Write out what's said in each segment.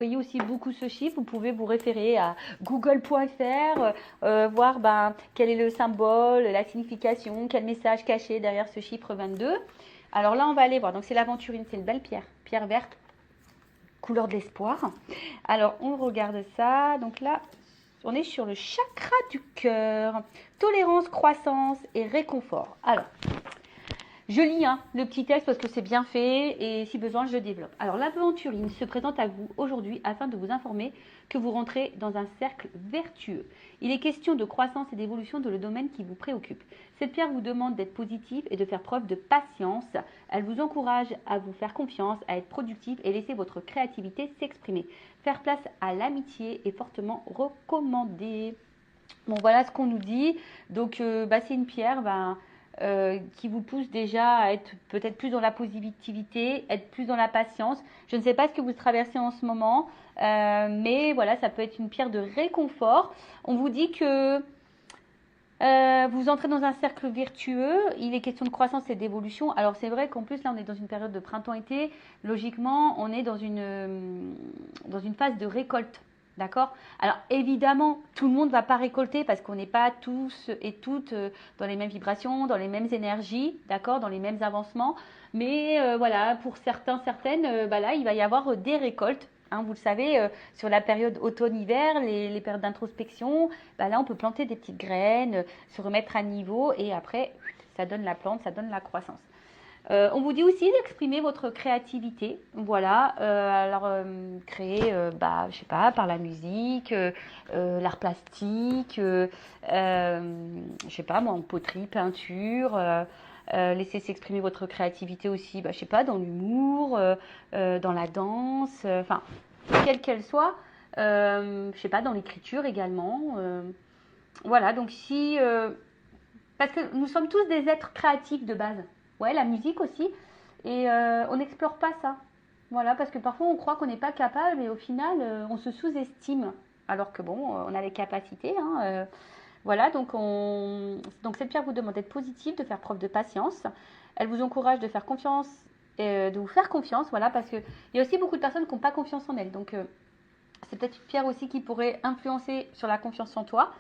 Voyez aussi beaucoup ce chiffre, vous pouvez vous référer à google.fr, voir quel est le symbole, la signification, quel message caché derrière ce chiffre 22. Alors là, on va aller voir. Donc c'est l'aventurine, c'est une belle pierre, pierre verte, couleur de l'espoir. Alors on regarde ça. Donc là, on est sur le chakra du cœur. Tolérance, croissance et réconfort. Alors, je lis le petit texte parce que c'est bien fait et si besoin, je développe. Alors, l'aventurine se présente à vous aujourd'hui afin de vous informer que vous rentrez dans un cercle vertueux. Il est question de croissance et d'évolution dans le domaine qui vous préoccupe. Cette pierre vous demande d'être positif et de faire preuve de patience. Elle vous encourage à vous faire confiance, à être productif et laisser votre créativité s'exprimer. Faire place à l'amitié est fortement recommandé. Bon, voilà ce qu'on nous dit. Donc, c'est une pierre qui vous pousse déjà à être peut-être plus dans la positivité, être plus dans la patience. Je ne sais pas ce que vous traversez en ce moment, mais voilà, ça peut être une pierre de réconfort. On vous dit que vous entrez dans un cercle vertueux, il est question de croissance et d'évolution. Alors c'est vrai qu'en plus là on est dans une période de printemps-été, logiquement on est dans une phase de récolte. D'accord. Alors évidemment, tout le monde ne va pas récolter parce qu'on n'est pas tous et toutes dans les mêmes vibrations, dans les mêmes énergies, d'accord, dans les mêmes avancements. Mais voilà, pour certains, certaines, là, il va y avoir des récoltes. Hein, vous le savez, sur la période automne-hiver, les périodes d'introspection, là, on peut planter des petites graines, se remettre à niveau et après, ça donne la plante, ça donne la croissance. On vous dit aussi d'exprimer votre créativité. Voilà, créer, je sais pas, par la musique, l'art plastique, je sais pas moi, en poterie, peinture. Laissez s'exprimer votre créativité aussi, je sais pas, dans l'humour, dans la danse, enfin, quelle qu'elle soit. Je sais pas, dans l'écriture également. Voilà, donc parce que nous sommes tous des êtres créatifs de base. Ouais, la musique aussi. Et on n'explore pas ça. Voilà, parce que parfois on croit qu'on n'est pas capable et au final on se sous-estime. Alors que bon, on a les capacités. Voilà, donc cette pierre vous demande d'être positive, de faire preuve de patience. Elle vous encourage de faire confiance, de vous faire confiance, voilà, parce qu'il y a aussi beaucoup de personnes qui n'ont pas confiance en elles. Donc c'est peut-être une pierre aussi qui pourrait influencer sur la confiance en toi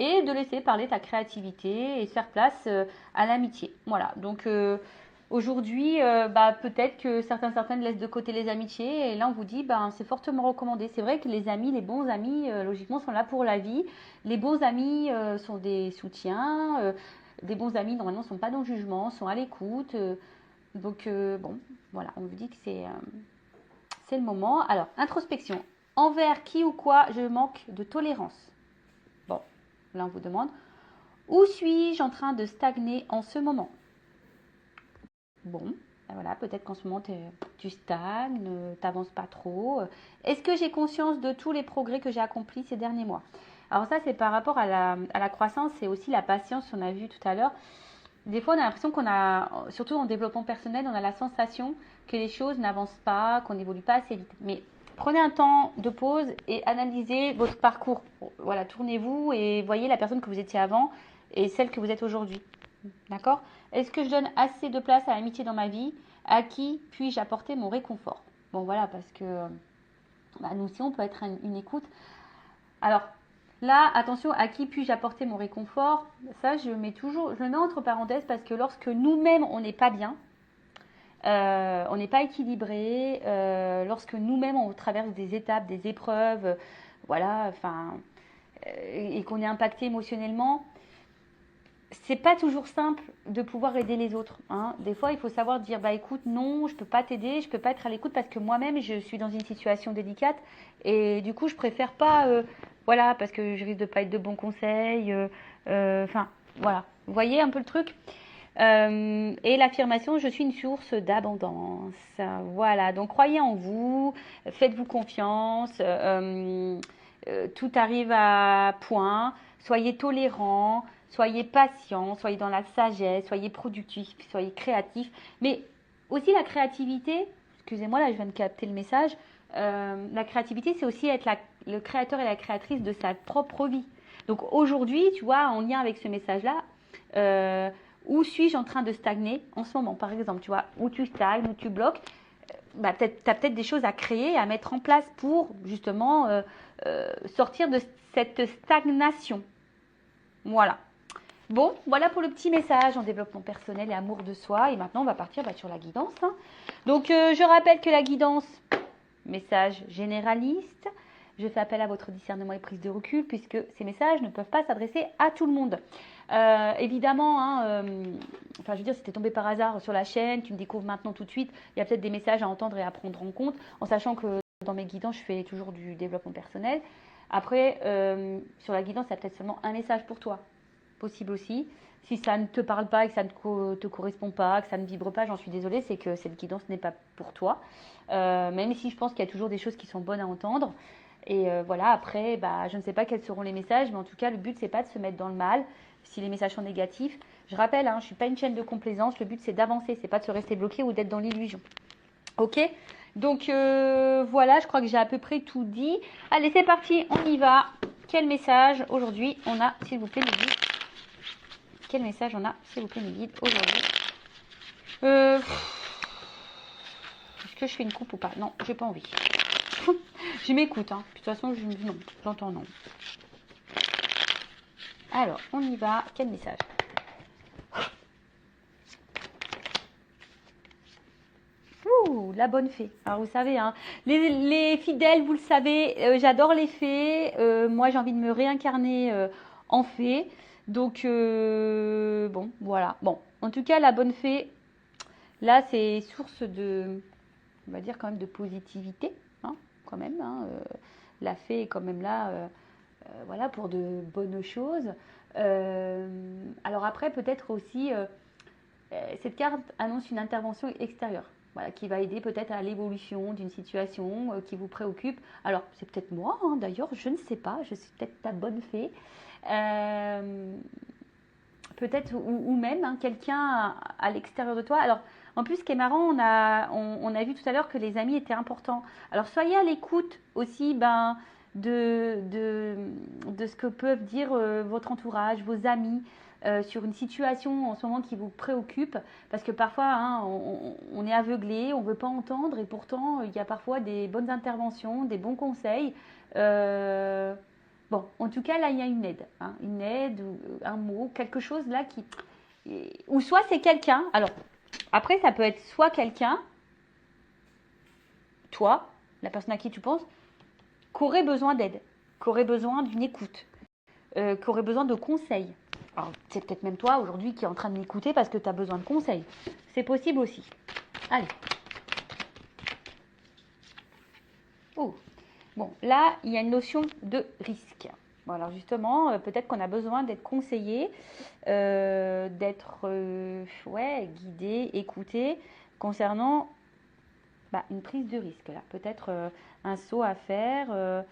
et de laisser parler ta créativité et faire place à l'amitié. Voilà, donc aujourd'hui, peut-être que certaines laissent de côté les amitiés et là on vous dit, c'est fortement recommandé. C'est vrai que les amis, les bons amis, logiquement, sont là pour la vie. Les bons amis sont des soutiens. Des bons amis, normalement, ne sont pas dans le jugement, sont à l'écoute. Bon, voilà, on vous dit que c'est le moment. Alors, introspection. Envers qui ou quoi je manque de tolérance. Bon, là on vous demande, où suis-je en train de stagner en ce moment? Bon, voilà, peut-être qu'en ce moment tu stagnes, t'avances pas trop. Est-ce que j'ai conscience de tous les progrès que j'ai accomplis ces derniers mois? Alors ça, c'est par rapport à la croissance et aussi la patience, on a vu tout à l'heure. Des fois, on a l'impression qu'on a, surtout en développement personnel, on a la sensation que les choses n'avancent pas, qu'on n'évolue pas assez vite. Mais prenez un temps de pause et analysez votre parcours. Voilà, tournez-vous et voyez la personne que vous étiez avant et celle que vous êtes aujourd'hui. D'accord? Est-ce que je donne assez de place à l'amitié dans ma vie? À qui puis-je apporter mon réconfort? Bon, voilà, parce que nous aussi, on peut être une écoute. Alors, là, attention, à qui puis-je apporter mon réconfort? Ça, je le mets entre parenthèses parce que lorsque nous-mêmes, on n'est pas bien, on n'est pas équilibré, lorsque nous-mêmes, on traverse des étapes, des épreuves, voilà, enfin, et qu'on est impacté émotionnellement, c'est pas toujours simple de pouvoir aider les autres. Hein. Des fois, il faut savoir dire écoute, non, je peux pas t'aider, je peux pas être à l'écoute parce que moi-même, je suis dans une situation délicate et du coup, je préfère pas, voilà, parce que je risque de pas être de bons conseils. Enfin, voilà. Vous voyez un peu le truc. Et l'affirmation, je suis une source d'abondance. Voilà, donc croyez en vous, faites-vous confiance, tout arrive à point, soyez tolérant, soyez patient, soyez dans la sagesse, soyez productif, soyez créatif. Mais aussi la créativité, excusez-moi, là je viens de capter le message, la créativité c'est aussi être le créateur et la créatrice de sa propre vie. Donc aujourd'hui, tu vois, en lien avec ce message-là, où suis-je en train de stagner en ce moment, par exemple, tu vois, où tu stagnes, où tu bloques. bah, tu as peut-être des choses à créer, à mettre en place pour justement sortir de cette stagnation. Voilà. Bon, voilà pour le petit message en développement personnel et amour de soi. Et maintenant, on va partir sur la guidance. Hein. Donc, je rappelle que la guidance, message généraliste. Je fais appel à votre discernement et prise de recul puisque ces messages ne peuvent pas s'adresser à tout le monde. Évidemment, hein, enfin, je veux dire, si tu es tombé par hasard sur la chaîne, tu me découvres maintenant tout de suite, il y a peut-être des messages à entendre et à prendre en compte, en sachant que dans mes guidances, je fais toujours du développement personnel. Après, sur la guidance, il y a peut-être seulement un message pour toi. Possible aussi. Si ça ne te parle pas et que ça ne te correspond pas, que ça ne vibre pas, j'en suis désolée, c'est que cette guidance n'est pas pour toi. Même si je pense qu'il y a toujours des choses qui sont bonnes à entendre. Et voilà, après, bah, je ne sais pas quels seront les messages, mais en tout cas, le but, c'est pas de se mettre dans le mal si les messages sont négatifs. Je rappelle, hein, je ne suis pas une chaîne de complaisance, le but, c'est d'avancer, c'est pas de se rester bloqué ou d'être dans l'illusion. Ok? Donc, voilà, je crois que j'ai à peu près tout dit. Allez, c'est parti, on y va. Quel message aujourd'hui on a, s'il vous plaît, les guides? Quel message on a, s'il vous plaît, mes guides, aujourd'hui? Est-ce que je fais une coupe ou pas? Non, j'ai pas envie. Je m'écoute, hein. De toute façon, je me dis non, j'entends non. Alors, on y va. Quel message? Ouh, la bonne fée. Alors, vous savez, hein, les fidèles, vous le savez, j'adore les fées. Moi, j'ai envie de me réincarner en fée. Donc, bon, voilà. Bon, en tout cas, la bonne fée, là, c'est source de, on va dire quand même de positivité, hein, quand même. Hein, la fée est quand même là, voilà, pour de bonnes choses. Alors après, peut-être aussi, cette carte annonce une intervention extérieure. Voilà, qui va aider peut-être à l'évolution d'une situation qui vous préoccupe. Alors, c'est peut-être moi, hein, d'ailleurs, je ne sais pas, je suis peut-être ta bonne fée. Peut-être, ou même hein, quelqu'un à l'extérieur de toi. Alors, en plus, ce qui est marrant, on a vu tout à l'heure que les amis étaient importants. Alors, soyez à l'écoute aussi de ce que peuvent dire votre entourage, vos amis, sur une situation en ce moment qui vous préoccupe. Parce que parfois, hein, on est aveuglé, on ne veut pas entendre, et pourtant, il y a parfois des bonnes interventions, des bons conseils. Bon, en tout cas, là, il y a une aide, ou un mot, quelque chose là qui... Ou soit c'est quelqu'un, alors, après, ça peut être soit quelqu'un, toi, la personne à qui tu penses, qui aurait besoin d'aide, qui aurait besoin d'une écoute, qui aurait besoin de conseils. Alors, c'est peut-être même toi, aujourd'hui, qui est en train de m'écouter parce que tu as besoin de conseils. C'est possible aussi. Allez. Oh. Bon, là, il y a une notion de risque. Bon, alors justement, peut-être qu'on a besoin d'être conseillé, d'être ouais, guidé, écouté concernant une prise de risque. Là, peut-être un saut à faire.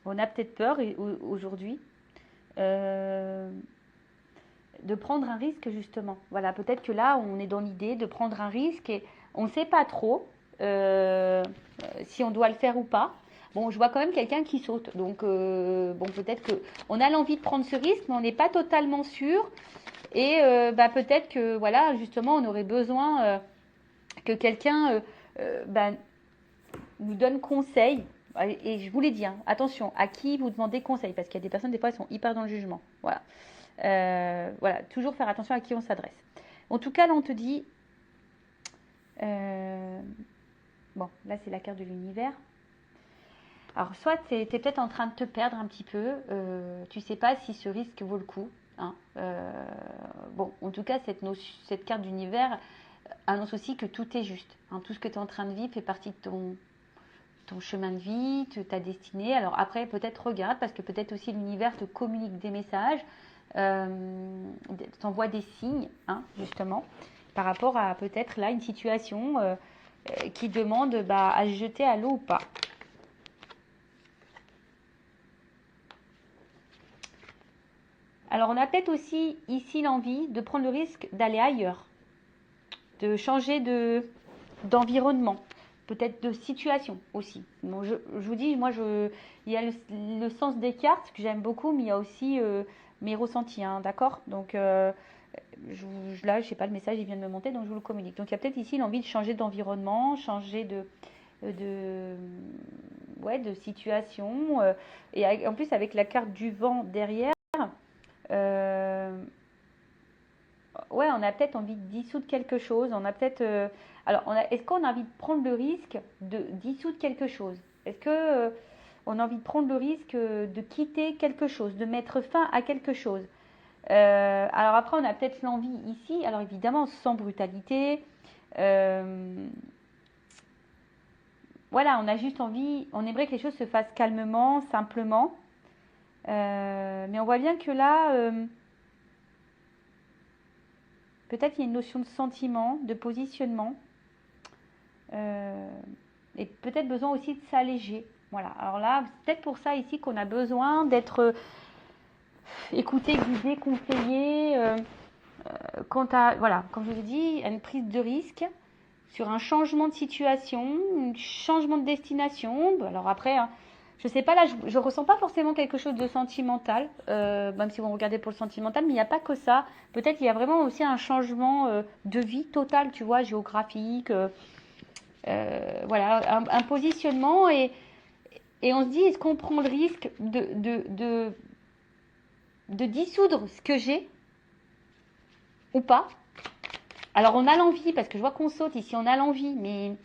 On a peut-être peur aujourd'hui de prendre un risque justement. Voilà, peut-être que là, on est dans l'idée de prendre un risque et on ne sait pas trop si on doit le faire ou pas. Bon, je vois quand même quelqu'un qui saute. Donc, bon, peut-être qu'on a l'envie de prendre ce risque, mais on n'est pas totalement sûr. Et peut-être que, voilà, justement, on aurait besoin que quelqu'un nous donne conseil. Et je vous l'ai dit, hein, attention, à qui vous demandez conseil, parce qu'il y a des personnes, des fois, elles sont hyper dans le jugement. Voilà. Voilà, toujours faire attention à qui on s'adresse. En tout cas, là, on te dit... bon, là, c'est la carte de l'univers. Alors, soit tu es peut-être en train de te perdre un petit peu. Tu ne sais pas si ce risque vaut le coup. Hein. Bon, en tout cas, cette carte d'univers annonce aussi que tout est juste. Hein. Tout ce que tu es en train de vivre fait partie de ton chemin de vie, ta destinée. Alors après, peut-être regarde, parce que peut-être aussi l'univers te communique des messages, t'envoie des signes, hein, justement, par rapport à peut-être là une situation qui demande à se jeter à l'eau ou pas. Alors on a peut-être aussi ici l'envie de prendre le risque d'aller ailleurs, de changer d'environnement. Peut-être de situation aussi. Bon, je vous dis, moi, il y a le sens des cartes que j'aime beaucoup, mais il y a aussi mes ressentis, hein, d'accord? Donc, Là, je sais pas, le message, il vient de me monter, donc je vous le communique. Donc, il y a peut-être ici l'envie de changer d'environnement, changer de, ouais, de situation. Et en plus, avec la carte du vent derrière, euh, ouais, on a peut-être envie de dissoudre quelque chose. On a peut-être. Alors, est-ce qu'on a envie de prendre le risque de dissoudre quelque chose? Est-ce que on a envie de prendre le risque de quitter quelque chose, de mettre fin à quelque chose? Alors après, on a peut-être l'envie ici, alors évidemment sans brutalité. Euh, voilà, on a juste envie, on aimerait que les choses se fassent calmement, simplement. Mais on voit bien que là, peut-être il y a une notion de sentiment, de positionnement. Euh, et peut-être besoin aussi de s'alléger. Voilà, alors là, c'est peut-être pour ça ici qu'on a besoin d'être écouté, guidé, conseillé. Quant à, voilà, comme je vous ai dit, à une prise de risque sur un changement de situation, un changement de destination. Alors après, hein, je sais pas, là, je ressens pas forcément quelque chose de sentimental, même si vous regardez pour le sentimental, mais il n'y a pas que ça. Peut-être il y a vraiment aussi un changement de vie total, tu vois, géographique, voilà, un positionnement et on se dit, est-ce qu'on prend le risque de dissoudre ce que j'ai ou pas? Alors on a l'envie, parce que je vois qu'on saute ici, on a l'envie, mais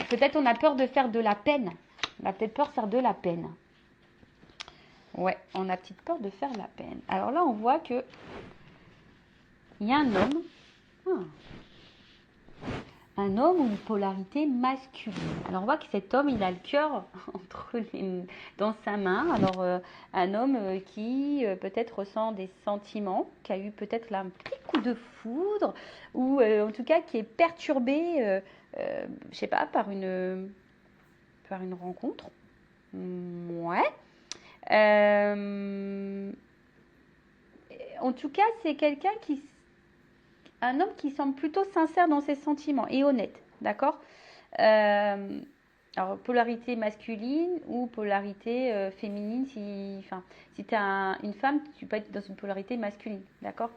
peut-être on a peur de faire de la peine. On a peut-être peur de faire de la peine. Ouais, on a petite peur de faire de la peine. Alors là, on voit que il y a un homme. Un homme ou une polarité masculine. Alors on voit que cet homme, il a le cœur dans sa main. Alors un homme qui peut-être ressent des sentiments, qui a eu peut-être là un petit coup de foudre, ou en tout cas qui est perturbé, je sais pas, par une rencontre. Ouais. En tout cas, c'est un homme qui semble plutôt sincère dans ses sentiments et honnête, d'accord? Alors, polarité masculine ou polarité féminine, si tu es une femme, tu peux être dans une polarité masculine, d'accord?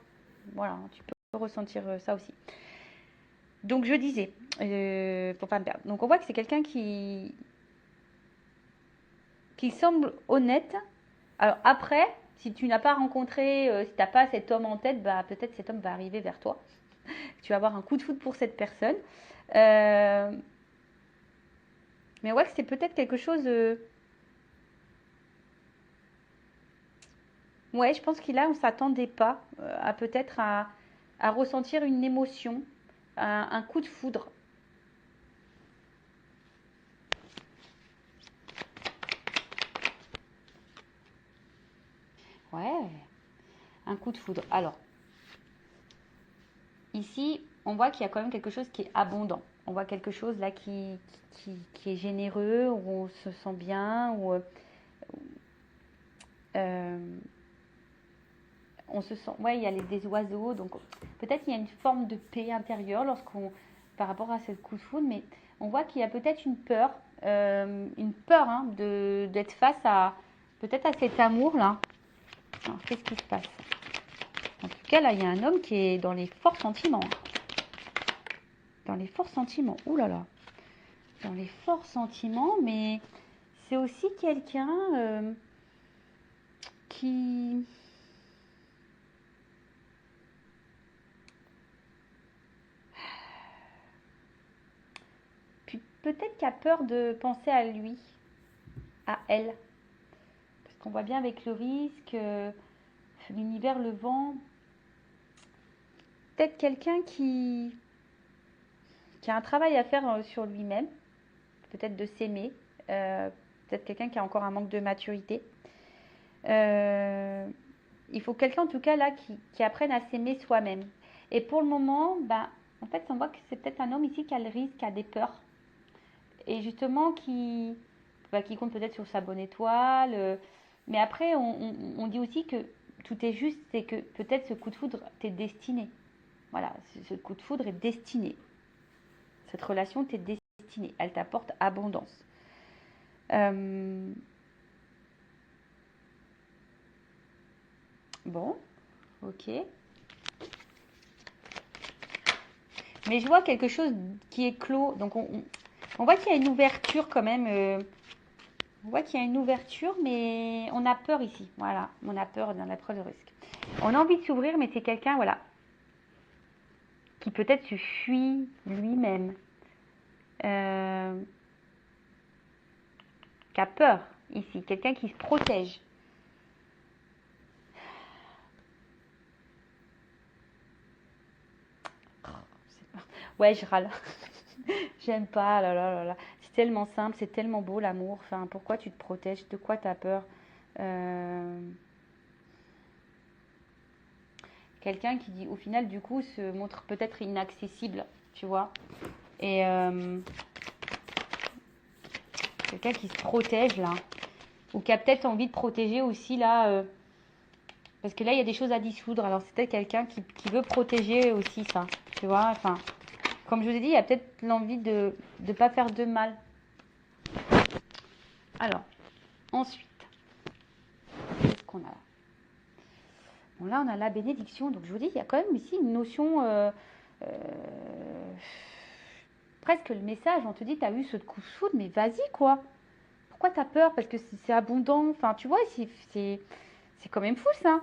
Voilà, tu peux ressentir ça aussi. Donc, je disais, pour pas me perdre. Donc, on voit que c'est quelqu'un qui semble honnête. Alors, après, si tu n'as pas rencontré, si tu n'as pas cet homme en tête, bah, peut-être cet homme va arriver vers toi. Tu vas avoir un coup de foudre pour cette personne. Mais ouais, c'est peut-être quelque chose. Ouais, je pense qu'il a, on s'attendait pas à peut-être à ressentir une émotion, un coup de foudre. Ouais, un coup de foudre. Alors, ici, on voit qu'il y a quand même quelque chose qui est abondant. On voit quelque chose là qui est généreux, où on se sent bien, où euh, on se sent. Ouais, il y a des oiseaux, donc peut-être il y a une forme de paix intérieure par rapport à ce coup de foudre, mais on voit qu'il y a peut-être une peur hein, d'être face à peut-être à cet amour là. Qu'est-ce qui se passe? En tout cas, là, il y a un homme qui est dans les forts sentiments. Dans les forts sentiments. Ouh là là. Dans les forts sentiments, mais c'est aussi quelqu'un qui. Puis peut-être qui a peur de penser à lui, à elle. Parce qu'on voit bien avec le risque, l'univers, le vent. Peut-être quelqu'un qui a un travail à faire sur lui-même. Peut-être de s'aimer. Peut-être quelqu'un qui a encore un manque de maturité. Il faut quelqu'un en tout cas là qui apprenne à s'aimer soi-même. Et pour le moment, ben, en fait, on voit que c'est peut-être un homme ici qui a le risque, qui a des peurs. Et justement qui compte peut-être sur sa bonne étoile. Mais après, on dit aussi que tout est juste, c'est que peut-être ce coup de foudre t'est destiné. Voilà, ce coup de foudre est destiné. Cette relation t'est destinée. Elle t'apporte abondance. Bon, Ok. Mais je vois quelque chose qui est clos. Donc, on voit qu'il y a une ouverture quand même. On voit qu'il y a une ouverture, mais on a peur ici. Voilà, on a peur dans la preuve de risque. On a envie de s'ouvrir, mais c'est quelqu'un, voilà, qui peut-être se fuit lui-même. Qui a peur ici. Quelqu'un qui se protège. Ouais, je râle. J'aime pas, là, là, là, là. C'est tellement simple, c'est tellement beau l'amour. Enfin, pourquoi tu te protèges? De quoi tu as peur? Quelqu'un qui dit, au final, du coup, se montre peut-être inaccessible, tu vois. Et quelqu'un qui se protège, là. Ou qui a peut-être envie de protéger aussi, là. Parce que là, il y a des choses à dissoudre. Alors, c'est peut-être quelqu'un qui veut protéger aussi ça, tu vois. Enfin, comme je vous ai dit, il y a peut-être l'envie de ne pas faire de mal. Alors, ensuite, qu'est-ce qu'on a là? Bon, là, on a la bénédiction. Donc, je vous dis, il y a quand même ici une notion... presque le message, on te dit, tu as eu ce coup de foudre, mais vas-y, quoi. Pourquoi tu as peur? Parce que c'est abondant. Enfin, tu vois, c'est quand même fou, ça.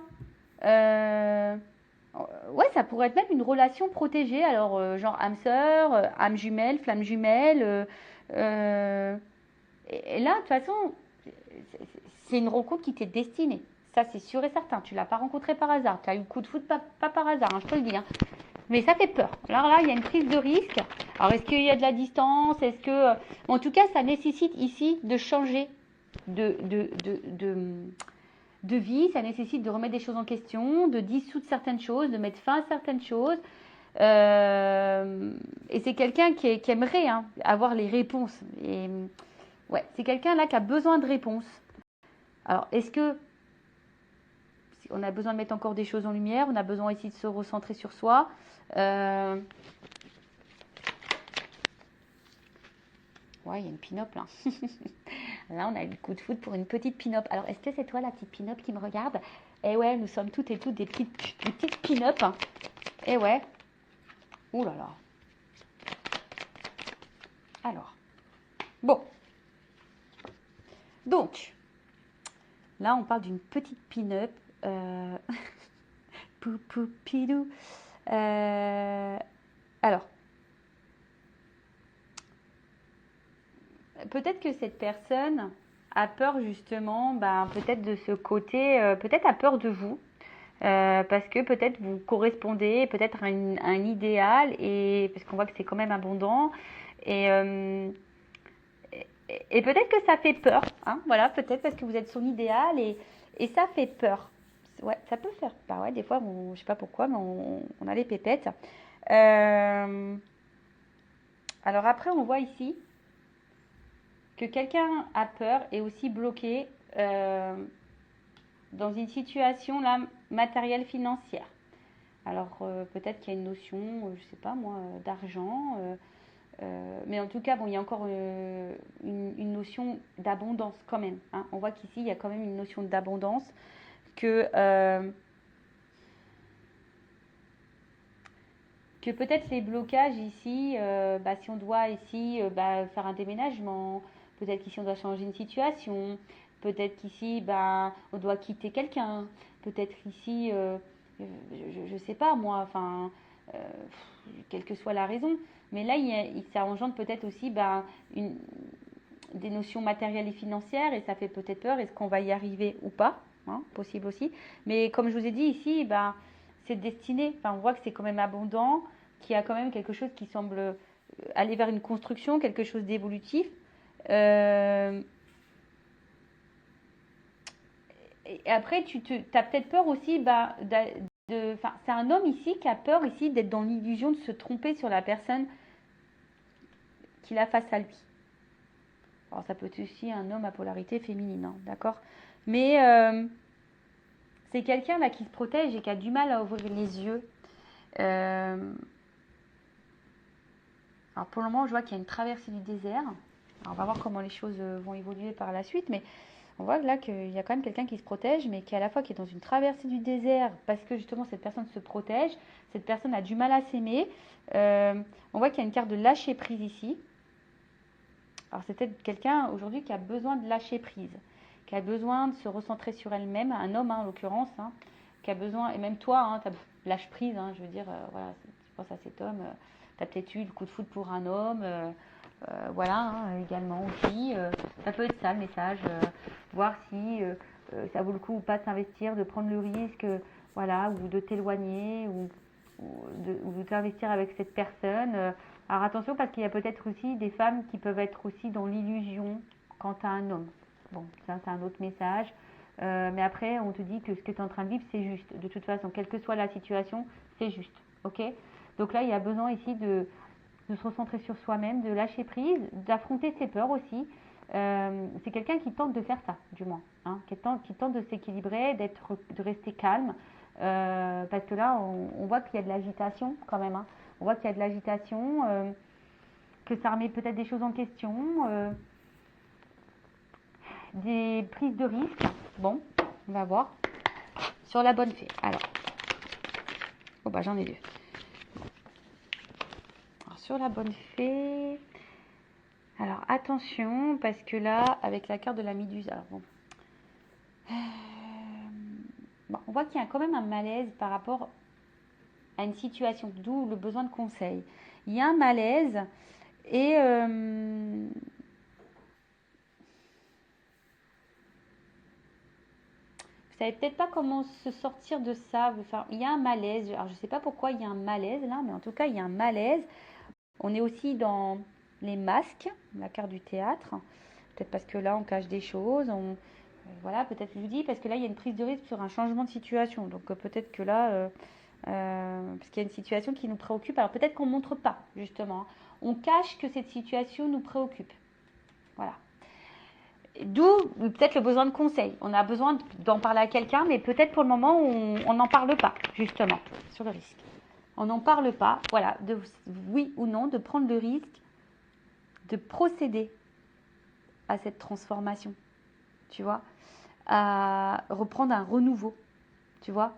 Ouais, ça pourrait être même une relation protégée. Alors, genre âme sœur, âme jumelle, flamme jumelle. Et là, de toute façon, c'est une rencontre qui t'est destinée. Ça, c'est sûr et certain. Tu l'as pas rencontré par hasard. Tu as eu le coup de foudre pas par hasard, hein, je te le dis. Hein. Mais ça fait peur. Alors là, il y a une prise de risque. Alors, est-ce qu'il y a de la distance? Est-ce que... En tout cas, ça nécessite ici de changer de, de, de, de, de vie. Ça nécessite de remettre des choses en question, de dissoudre certaines choses, de mettre fin à certaines choses. Et c'est quelqu'un qui aimerait hein, avoir les réponses. Et ouais, c'est quelqu'un là qui a besoin de réponses. Alors, est-ce que on a besoin de mettre encore des choses en lumière? On a besoin ici de se recentrer sur soi. Ouais, il y a une pin-up là. Là, on a eu le coup de foudre pour une petite pin-up. Alors, est-ce que c'est toi la petite pin-up qui me regarde? Eh ouais, nous sommes toutes et toutes des petites pin-up. Hein. Eh ouais. Ouh là là. Alors. Bon. Donc, là, on parle d'une petite pin-up. Pou pou pidou. Alors, peut-être que cette personne a peur justement, ben, peut-être de ce côté, peut-être a peur de vous, parce que peut-être vous correspondez peut-être à un idéal, et parce qu'on voit que c'est quand même abondant, et, et peut-être que ça fait peur, hein, voilà, peut-être parce que vous êtes son idéal, et ça fait peur. Ouais, ça peut faire peur, ouais, des fois, je sais pas pourquoi, mais on a les pépettes. Alors après, on voit ici que quelqu'un a peur et aussi bloqué dans une situation là, matérielle financière. Alors peut-être qu'il y a une notion, je sais pas moi, d'argent, mais en tout cas, bon, il y a encore une notion d'abondance quand même. Hein. On voit qu'ici, il y a quand même une notion d'abondance que peut-être les blocages ici, bah, si on doit ici bah, faire un déménagement, peut-être qu'ici on doit changer une situation, peut-être qu'ici bah, on doit quitter quelqu'un, peut-être ici, je ne sais pas moi, enfin, euh, quelle que soit la raison, mais là ça engendre peut-être aussi bah, des notions matérielles et financières et ça fait peut-être peur, est-ce qu'on va y arriver ou pas, hein, possible aussi, mais comme je vous ai dit ici, bah, c'est destiné, enfin, on voit que c'est quand même abondant, qu'il y a quand même quelque chose qui semble aller vers une construction, quelque chose d'évolutif. Et après, tu as peut-être peur aussi, bah, c'est un homme ici qui a peur ici d'être dans l'illusion de se tromper sur la personne qu'il a face à lui. Alors ça peut être aussi un homme à polarité féminine, hein, d'accord? Mais c'est quelqu'un là qui se protège et qui a du mal à ouvrir les yeux. Alors pour le moment, je vois qu'il y a une traversée du désert. Alors on va voir comment les choses vont évoluer par la suite, mais On voit là qu'il y a quand même quelqu'un qui se protège, mais qui à la fois qui est dans une traversée du désert, parce que justement cette personne se protège, cette personne a du mal à s'aimer. On voit qu'il y a une carte de lâcher prise ici. Alors c'est peut-être quelqu'un aujourd'hui qui a besoin de lâcher prise, qui a besoin de se recentrer sur elle-même, un homme en l'occurrence, qui a besoin, et même toi, lâche prise, je veux dire, voilà, je pense à cet homme, tu as peut-être eu le coup de foudre pour un homme, voilà, également aussi, ça peut être ça le message, voir si ça vaut le coup ou pas de s'investir, de prendre le risque, voilà, ou de t'éloigner, ou de t'investir avec cette personne. Alors attention parce qu'il y a peut-être aussi des femmes qui peuvent être aussi dans l'illusion quant à un homme. Bon, ça c'est un autre message. Mais après, on te dit que ce que tu es en train de vivre, c'est juste. De toute façon, quelle que soit la situation, c'est juste. Ok? Donc là, il y a besoin ici de se recentrer sur soi-même, de lâcher prise, d'affronter ses peurs aussi. C'est quelqu'un qui tente de faire ça, du moins. Qui tente de s'équilibrer, de rester calme. Parce que là, on voit qu'il y a de l'agitation quand même. On voit qu'il y a de l'agitation, que ça remet peut-être des choses en question, des prises de risque. Bon, on va voir. Sur la bonne fée. Alors, j'en ai deux. Alors, sur la bonne fée. Alors, attention, parce que là, avec la carte de la Méduse, alors on voit qu'il y a quand même un malaise par rapport à une situation, d'où le besoin de conseil. Il y a un malaise et vous savez peut-être pas comment se sortir de ça. Enfin, il y a un malaise. Alors, je ne sais pas pourquoi il y a un malaise là, mais en tout cas, il y a un malaise. On est aussi dans les masques, la carte du théâtre. Peut-être parce que là, on cache des choses. Voilà, peut-être je vous dis, parce que là, il y a une prise de risque sur un changement de situation. Donc, peut-être que là, parce qu'il y a une situation qui nous préoccupe. Alors, peut-être qu'on ne montre pas, justement. On cache que cette situation nous préoccupe. Voilà. D'où peut-être le besoin de conseil. On a besoin d'en parler à quelqu'un, mais peut-être pour le moment, on n'en parle pas, justement, sur le risque. On n'en parle pas, voilà, de oui ou non, de prendre le risque de procéder à cette transformation, tu vois, à reprendre un renouveau, tu vois.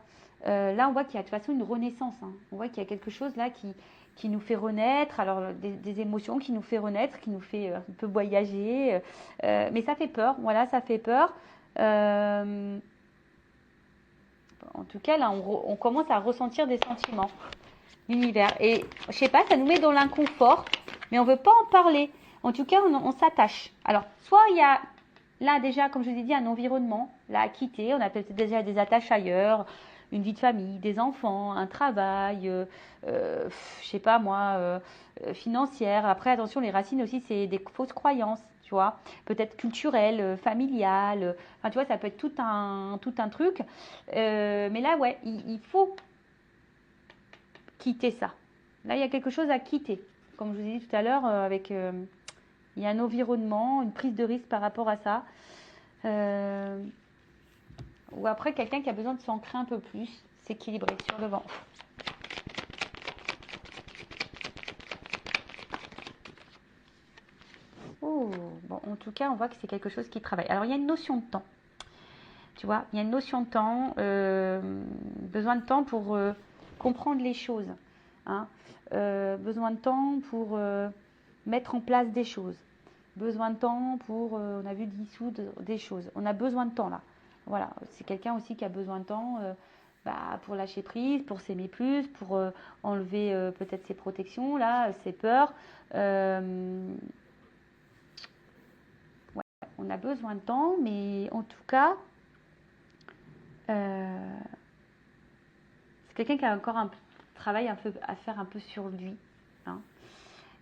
Là, on voit qu'il y a de toute façon une renaissance. On voit qu'il y a quelque chose là qui nous fait renaître, alors des émotions qui nous fait renaître, qui nous fait un peu voyager, mais ça fait peur, voilà, ça fait peur. En tout cas, là, on commence à ressentir des sentiments, l'univers. Et je sais pas, ça nous met dans l'inconfort, mais on veut pas en parler. En tout cas, on s'attache. Alors, soit il y a là déjà, comme je vous ai dit, un environnement là à quitter. On a peut-être déjà des attaches ailleurs, une vie de famille, des enfants, un travail, je sais pas moi, financière. Après, attention, les racines aussi, c'est des fausses croyances, tu vois. Peut-être culturelles, familiales. Enfin, tu vois, ça peut être tout un truc. Mais là, ouais, il faut quitter ça. Là, il y a quelque chose à quitter. Comme je vous ai dit tout à l'heure, il y a un environnement, une prise de risque par rapport à ça. Ou après, quelqu'un qui a besoin de s'ancrer un peu plus, s'équilibrer sur le vent. Oh, bon, en tout cas, on voit que c'est quelque chose qui travaille. Alors, il y a une notion de temps. Tu vois, il y a une notion de temps, besoin de temps pour comprendre les choses. Besoin de temps pour mettre en place des choses. Besoin de temps pour, on a vu, dissoudre des choses. On a besoin de temps là. Voilà, c'est quelqu'un aussi qui a besoin de temps pour lâcher prise, pour s'aimer plus, pour enlever peut-être ses protections, là, ses peurs. Ouais, on a besoin de temps, mais en tout cas, c'est quelqu'un qui a encore un travail un peu à faire un peu sur lui.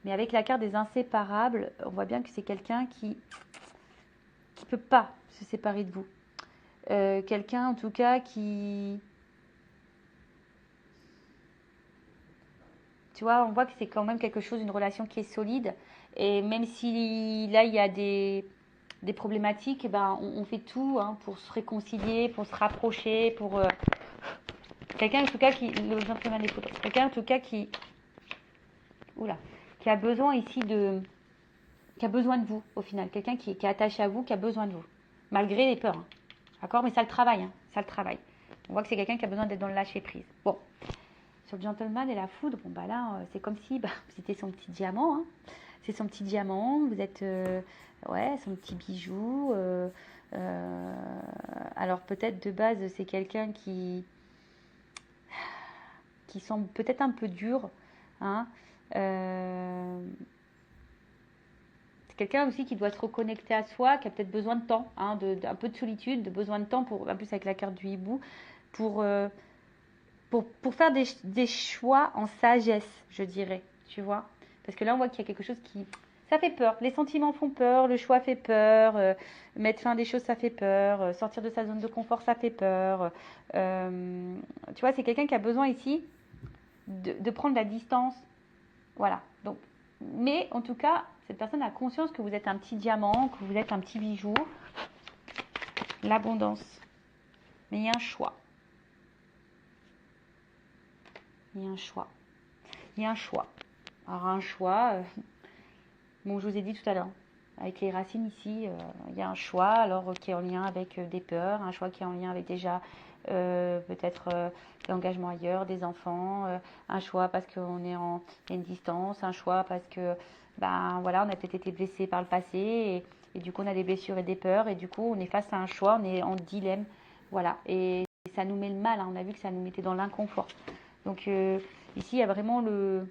Mais avec la carte des inséparables, on voit bien que c'est quelqu'un qui ne peut pas se séparer de vous. Quelqu'un en tout cas qui... Tu vois, on voit que c'est quand même quelque chose, une relation qui est solide. Et même si là, il y a des problématiques, on fait tout pour se réconcilier, pour se rapprocher, pour... quelqu'un en tout cas qui... Quelqu'un en tout cas qui... Oula, qui a besoin ici de... qui a besoin de vous au final. Quelqu'un qui est attaché à vous, qui a besoin de vous. malgré les peurs. Hein. D'accord? Mais ça le travaille, hein, ça le travaille. On voit que c'est quelqu'un qui a besoin d'être dans le lâcher-prise. Bon, sur le gentleman et la foudre, bon bah là, c'est comme si c'était son petit diamant. Hein. C'est son petit diamant, vous êtes, ouais, son petit bijou. Alors peut-être de base, c'est quelqu'un qui semble peut-être un peu dur. Hein. C'est quelqu'un aussi qui doit se reconnecter à soi, qui a peut-être besoin de temps, hein, un peu de solitude, de besoin de temps, en plus avec la carte du hibou, pour faire des choix en sagesse, je dirais, tu vois. Parce que là, on voit qu'il y a quelque chose qui... Ça fait peur, les sentiments font peur, le choix fait peur, mettre fin à des choses, ça fait peur, sortir de sa zone de confort, ça fait peur. Tu vois, c'est quelqu'un qui a besoin ici de prendre la distance. Voilà, donc, mais en tout cas, cette personne a conscience que vous êtes un petit diamant, que vous êtes un petit bijou. L'abondance. Mais il y a un choix. Il y a un choix. Il y a un choix. Alors un choix, bon, je vous ai dit tout à l'heure, avec les racines ici, il y a un choix alors qui est en lien avec des peurs, un choix qui est en lien avec déjà peut-être l'engagement ailleurs, des enfants, un choix parce qu'on est en il y a une distance, un choix parce que ben voilà, on a peut-être été blessé par le passé et du coup on a des blessures et des peurs et du coup on est face à un choix, on est en dilemme, voilà, et ça nous met le mal, hein, on a vu que ça nous mettait dans l'inconfort. Donc ici il y a vraiment le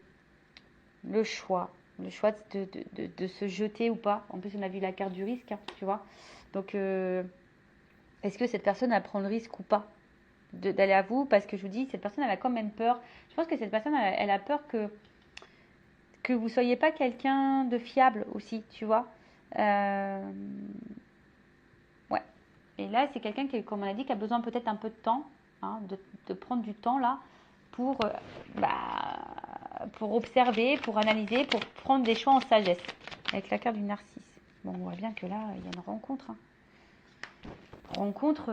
choix de se jeter ou pas. En plus on a vu la carte du risque, hein, tu vois. Donc est-ce que cette personne elle prend le risque ou pas d'aller à vous, parce que je vous dis, cette personne elle a quand même peur. Je pense que cette personne elle a peur que vous soyez pas quelqu'un de fiable aussi, tu vois. Ouais. Et là c'est quelqu'un qui, comme on a dit, qui a besoin peut-être un peu de temps, hein, de prendre du temps là pour observer, pour analyser, pour prendre des choix en sagesse, avec la carte du narcisse. Bon, on voit bien que là il y a une rencontre, hein. Rencontre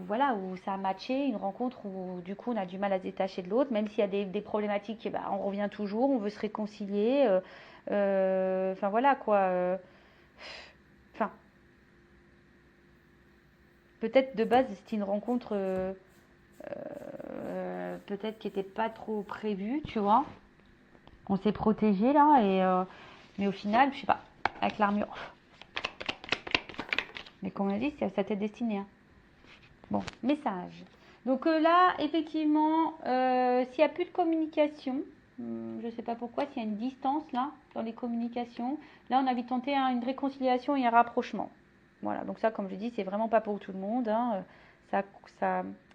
voilà, où ça a matché, une rencontre où du coup on a du mal à se détacher de l'autre, même s'il y a des problématiques, on revient toujours, on veut se réconcilier, enfin voilà quoi, enfin peut-être de base c'était une rencontre peut-être qui n'était pas trop prévue, tu vois, on s'est protégé là mais au final je sais pas, avec l'armure, mais comme on a dit c'est à sa tête destinée, hein. Bon, message. Donc là, effectivement, s'il n'y a plus de communication, je ne sais pas pourquoi, s'il y a une distance là, dans les communications, là on a envie de tenter une réconciliation et un rapprochement. Voilà, donc ça, comme je dis, c'est vraiment pas pour tout le monde, hein, ça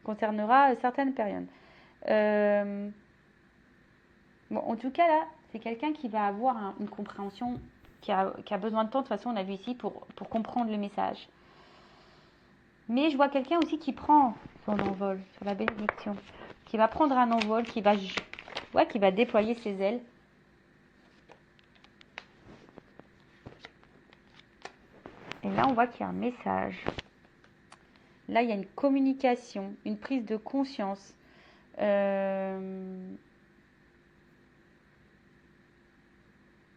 concernera certaines périodes. Bon, en tout cas là, c'est quelqu'un qui va avoir une compréhension, qui a besoin de temps, de toute façon on a vu ici, pour comprendre le message. Mais je vois quelqu'un aussi qui prend son envol sur la bénédiction, qui va prendre un envol, qui va déployer ses ailes. Et là, on voit qu'il y a un message. Là, il y a une communication, une prise de conscience. Une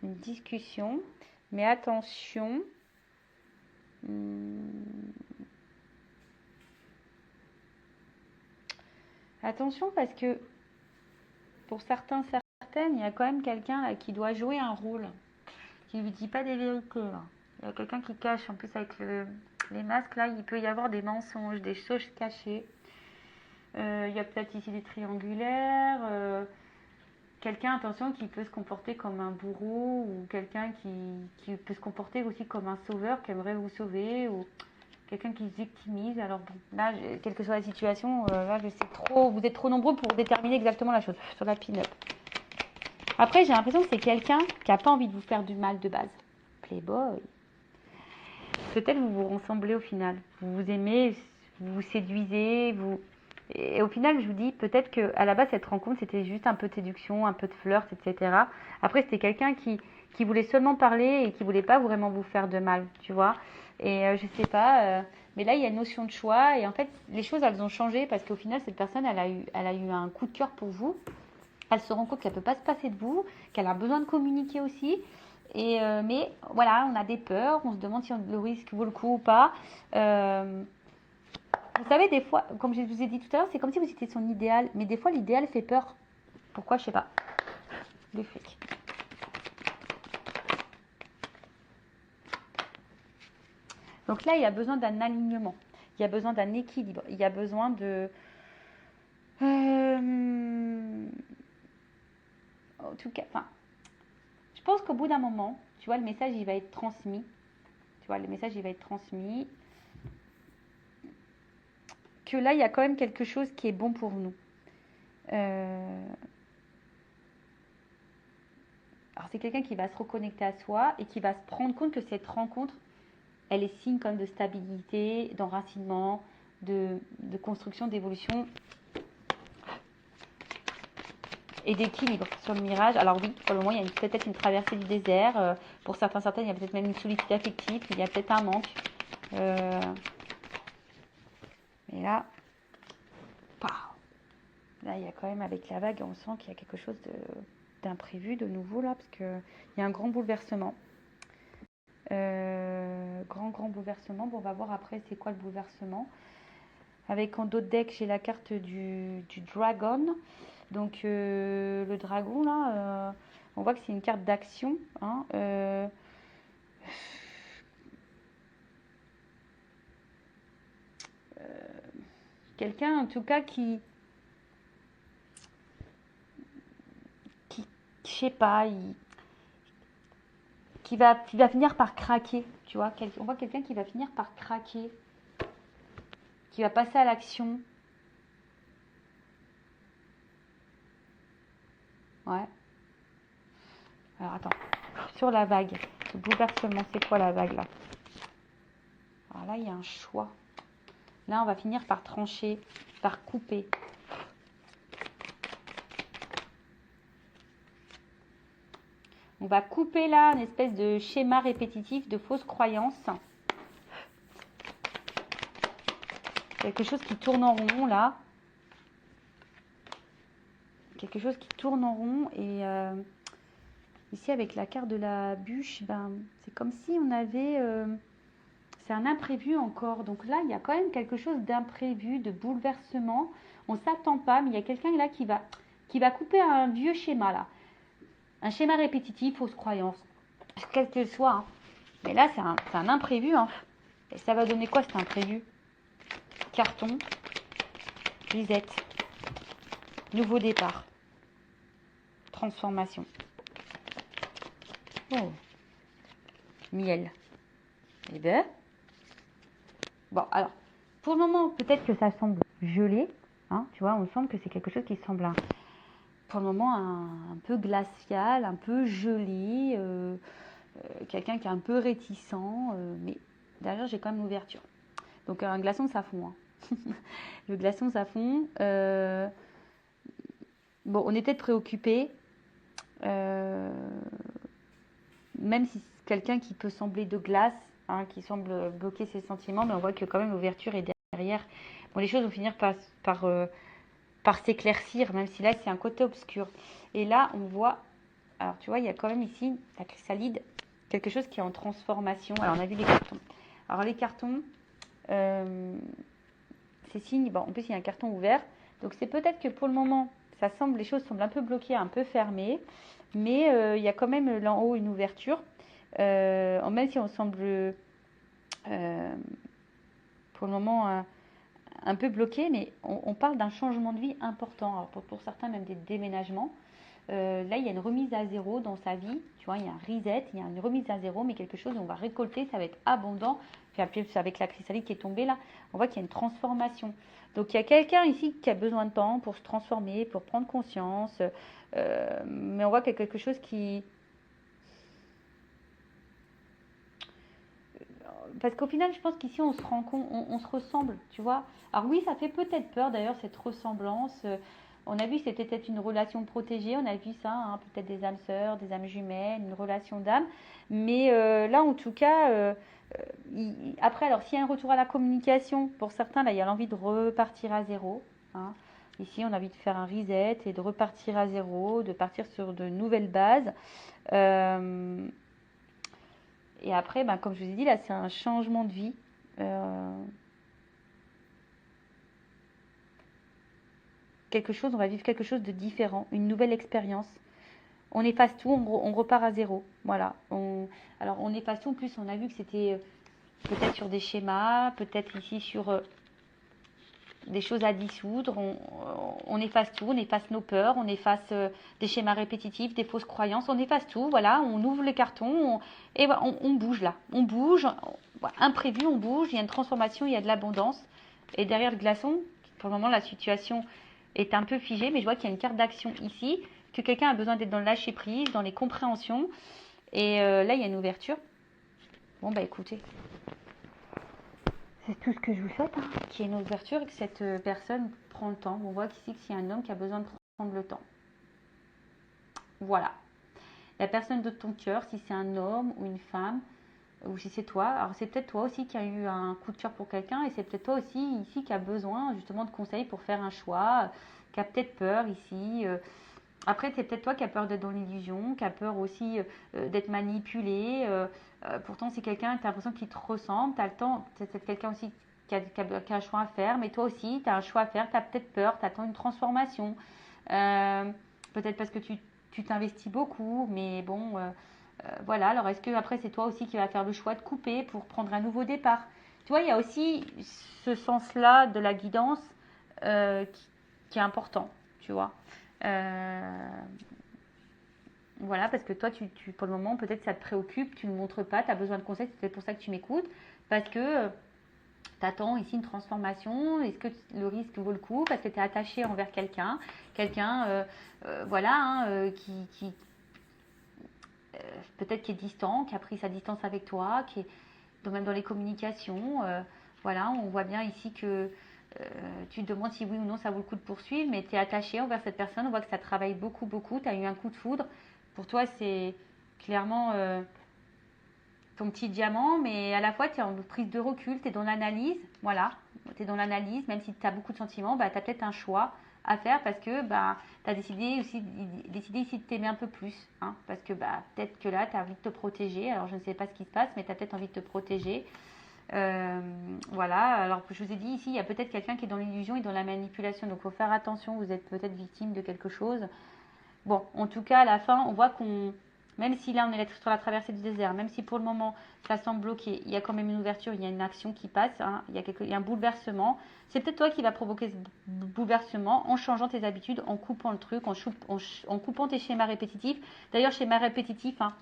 discussion. Mais attention. Attention parce que pour certaines, il y a quand même quelqu'un qui doit jouer un rôle, qui ne lui dit pas des vérités. Là. Il y a quelqu'un qui cache, en plus avec les masques, là, il peut y avoir des mensonges, des choses cachées. Il y a peut-être ici des triangulaires. Quelqu'un, attention, qui peut se comporter comme un bourreau ou quelqu'un qui peut se comporter aussi comme un sauveur qui aimerait vous sauver ou quelqu'un qui se victimise. Alors bon, là, quelle que soit la situation, là, je sais trop, vous êtes trop nombreux pour déterminer exactement la chose sur la pin-up. Après, j'ai l'impression que c'est quelqu'un qui n'a pas envie de vous faire du mal de base. Playboy. Peut-être vous vous ressemblez au final. Vous vous aimez, vous vous séduisez, Et au final, je vous dis, peut-être qu'à la base, cette rencontre, c'était juste un peu de séduction, un peu de flirt, etc. Après, c'était quelqu'un qui voulait seulement parler et qui voulait pas vraiment vous faire de mal, tu vois. Et je sais pas, mais là, il y a une notion de choix. Et en fait, les choses, elles ont changé parce qu'au final, cette personne, elle a eu un coup de cœur pour vous. Elle se rend compte qu'elle peut pas se passer de vous, qu'elle a besoin de communiquer aussi. Mais voilà, on a des peurs, on se demande si le risque vaut le coup ou pas. Vous savez, des fois, comme je vous ai dit tout à l'heure, c'est comme si vous étiez son idéal, mais des fois l'idéal fait peur. Pourquoi, je sais pas. Le fric. Donc là, il y a besoin d'un alignement, il y a besoin d'un équilibre, il y a besoin de... en tout cas, enfin, je pense qu'au bout d'un moment, tu vois, le message, il va être transmis. Tu vois, le message, il va être transmis. Que là, il y a quand même quelque chose qui est bon pour nous. Alors, c'est quelqu'un qui va se reconnecter à soi et qui va se rendre compte que cette rencontre, elle est signe comme de stabilité, d'enracinement, de construction, d'évolution et d'équilibre sur le mirage. Alors oui, pour le moment, il y a peut-être une traversée du désert. Pour certains, certaines, il y a peut-être même une solitude affective. Il y a peut-être un manque. Mais là, là, il y a quand même, avec la vague, on sent qu'il y a quelque chose d'imprévu, de nouveau, là, parce qu'il y a un grand bouleversement. Grand bouleversement. Bon, on va voir après c'est quoi le bouleversement. Avec en dos de deck, j'ai la carte du dragon. Donc, le dragon, là, on voit que c'est une carte d'action. Hein, quelqu'un, en tout cas, qui je sais pas, qui va finir par craquer. Tu vois, on voit quelqu'un qui va finir par craquer, qui va passer à l'action. Ouais. Alors attends, sur la vague, le bouleversement, c'est quoi la vague là? Alors là, il y a un choix. Là, on va finir par trancher, par couper. On va couper là une espèce de schéma répétitif de fausses croyances. Quelque chose qui tourne en rond là. Quelque chose qui tourne en rond. Et ici, avec la carte de la bûche, ben, c'est comme si on avait... c'est un imprévu encore. Donc là, il y a quand même quelque chose d'imprévu, de bouleversement. On ne s'attend pas, mais il y a quelqu'un là qui va couper un vieux schéma là. Un schéma répétitif, fausse croyance, quel que soit. Hein. Mais là, c'est un imprévu. Hein. Et ça va donner quoi cet imprévu? Carton, reset, nouveau départ, transformation. Oh, miel. Eh ben, bon, alors, pour le moment, peut-être que ça semble gelé. Hein, tu vois, on sent que c'est quelque chose qui semble pour le moment un peu glacial, un peu gelé, quelqu'un qui est un peu réticent, mais derrière j'ai quand même l'ouverture. Donc un glaçon ça fond. Hein. Le glaçon ça fond. Bon, on est peut-être préoccupé, même si c'est quelqu'un qui peut sembler de glace, hein, qui semble bloquer ses sentiments, mais on voit que quand même l'ouverture est derrière. Bon, les choses vont finir par s'éclaircir, même si là c'est un côté obscur. Et là on voit, alors tu vois, il y a quand même ici la chrysalide, quelque chose qui est en transformation. Alors on a vu les cartons. Alors les cartons, c'est signe, bon, en plus il y a un carton ouvert, donc c'est peut-être que pour le moment, les choses semblent un peu bloquées, un peu fermées, mais il y a quand même là en haut une ouverture, même si on semble pour le moment un peu bloqué, mais on parle d'un changement de vie important. Alors pour certains, même des déménagements. Là, il y a une remise à zéro dans sa vie. Tu vois, il y a un reset, il y a une remise à zéro, mais quelque chose, on va récolter, ça va être abondant. Puis avec la chrysalide qui est tombée là, on voit qu'il y a une transformation. Donc, il y a quelqu'un ici qui a besoin de temps pour se transformer, pour prendre conscience. Mais on voit qu'il y a quelque chose qui... Parce qu'au final, je pense qu'ici, on se rend compte, on se ressemble, tu vois. Alors oui, ça fait peut-être peur d'ailleurs, cette ressemblance. On a vu que c'était peut-être une relation protégée, on a vu ça, hein, peut-être des âmes sœurs, des âmes jumelles, une relation d'âme. Mais là, en tout cas, après, alors s'il y a un retour à la communication, pour certains, là, il y a l'envie de repartir à zéro. Hein. Ici, on a envie de faire un reset et de repartir à zéro, de partir sur de nouvelles bases. Et après, ben, comme je vous ai dit, là, c'est un changement de vie. On va vivre quelque chose de différent, une nouvelle expérience. On efface tout, on repart à zéro. Voilà. Alors, on efface tout. En plus, on a vu que c'était peut-être sur des schémas, peut-être ici sur des choses à dissoudre. On efface tout, on efface nos peurs, on efface des schémas répétitifs, des fausses croyances. On efface tout. Voilà. On ouvre les cartons et on bouge là. On bouge. Imprévu, on bouge. Il y a une transformation, il y a de l'abondance. Et derrière le glaçon, pour le moment, la situation est un peu figée, mais je vois qu'il y a une carte d'action ici, que quelqu'un a besoin d'être dans le lâcher prise, dans les compréhensions. Et là, il y a une ouverture. Bon, bah écoutez, c'est tout ce que je vous souhaite, hein, qu'il y ait une ouverture et que cette personne prend le temps. On voit qu'ici, qu'il y a un homme qui a besoin de prendre le temps. Voilà. La personne de ton cœur, si c'est un homme ou une femme, ou si c'est toi, alors c'est peut-être toi aussi qui a eu un coup de cœur pour quelqu'un, et c'est peut-être toi aussi ici qui a besoin justement de conseils pour faire un choix, qui a peut-être peur ici. Après, c'est peut-être toi qui as peur d'être dans l'illusion, qui a peur aussi d'être manipulé. Pourtant, c'est quelqu'un, tu as l'impression qu'il te ressemble, tu as le temps, c'est peut-être quelqu'un aussi qui a un choix à faire, mais toi aussi, tu as un choix à faire, tu as peut-être peur, tu attends une transformation. Peut-être parce que tu t'investis beaucoup, mais bon, voilà. Alors, est-ce que après c'est toi aussi qui vas faire le choix de couper pour prendre un nouveau départ? Tu vois, il y a aussi ce sens-là de la guidance qui est important, tu vois. Voilà, parce que toi, pour le moment, peut-être ça te préoccupe, tu ne le montres pas, tu as besoin de conseils, c'est peut-être pour ça que tu m'écoutes, parce que tu attends ici une transformation, est-ce que le risque vaut le coup, parce que tu es attaché envers quelqu'un, voilà, hein, qui peut-être qui est distant, qui a pris sa distance avec toi, qui est même dans les communications. Voilà, on voit bien ici que tu te demandes si oui ou non ça vaut le coup de poursuivre, mais tu es attaché envers cette personne. On voit que ça travaille beaucoup, beaucoup. Tu as eu un coup de foudre. Pour toi, c'est clairement ton petit diamant, mais à la fois, tu es en prise de recul, tu es dans l'analyse. Voilà, tu es dans l'analyse, même si tu as beaucoup de sentiments, bah, tu as peut-être un choix à faire parce que bah, tu as décidé ici de t'aimer un peu plus. Hein, parce que bah, peut-être que là, tu as envie de te protéger. Alors, je ne sais pas ce qui se passe, mais tu as peut-être envie de te protéger. Voilà, alors je vous ai dit ici, il y a peut-être quelqu'un qui est dans l'illusion et dans la manipulation. Donc, il faut faire attention, vous êtes peut-être victime de quelque chose. Bon, en tout cas, à la fin, on voit même si là on est sur la traversée du désert, même si pour le moment ça semble bloqué, il y a quand même une ouverture, il y a une action qui passe, hein, il y a un bouleversement. C'est peut-être toi qui va provoquer ce bouleversement en changeant tes habitudes, en coupant le truc, en coupant tes schémas répétitifs. D'ailleurs, schéma répétitif, hein,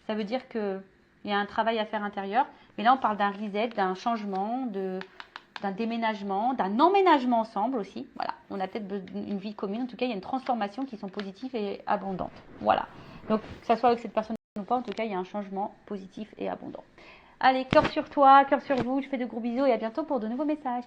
ça veut dire qu'il y a un travail à faire intérieur. Mais là, on parle d'un reset, d'un changement, d'un déménagement, d'un emménagement ensemble aussi. Voilà, on a peut-être une vie commune. En tout cas, il y a une transformation qui sont positives et abondantes. Voilà. Donc, que ça soit avec cette personne ou pas, en tout cas, il y a un changement positif et abondant. Allez, cœur sur toi, cœur sur vous. Je fais de gros bisous et à bientôt pour de nouveaux messages.